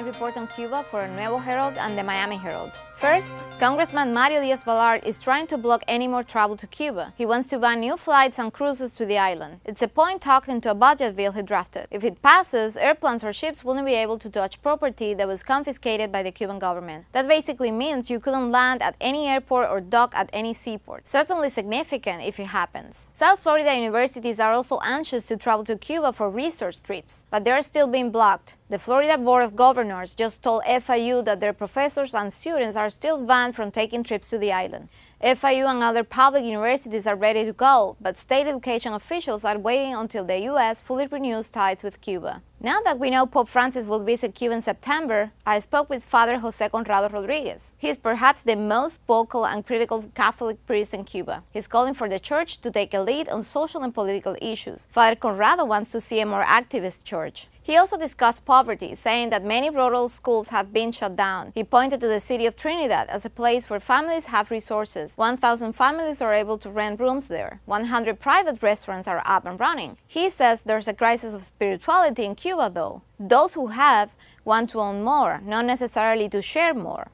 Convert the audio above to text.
night report on Cuba for Nuevo Herald and the Miami Herald. First, Congressman Mario Diaz-Balart is trying to block any more travel to Cuba. He wants to ban new flights and cruises to the island. It's a point tucked into a budget bill he drafted. If it passes, airplanes or ships wouldn't be able to touch property that was confiscated by the Cuban government. That basically means you couldn't land at any airport or dock at any seaport. Certainly significant if it happens. South Florida universities are also anxious to travel to Cuba for research trips, but they are still being blocked. The Florida Board of Governors just told FIU that their professors and students are still banned from taking trips to the island. FIU and other public universities are ready to go, but state education officials are waiting until the U.S. fully renews ties with Cuba. Now that we know Pope Francis will visit Cuba in September, I spoke with Father Jose Conrado Rodriguez. He is perhaps the most vocal and critical Catholic priest in Cuba. He's calling for the Church to take a lead on social and political issues. Father Conrado wants to see a more activist church. He also discussed poverty, saying that many rural schools have been shut down. He pointed to the city of Trinidad as a place where families have resources. 1,000 families are able to rent rooms there. 100 private restaurants are up and running. He says there's a crisis of spirituality in Cuba, though. Those who have want to own more, not necessarily to share more.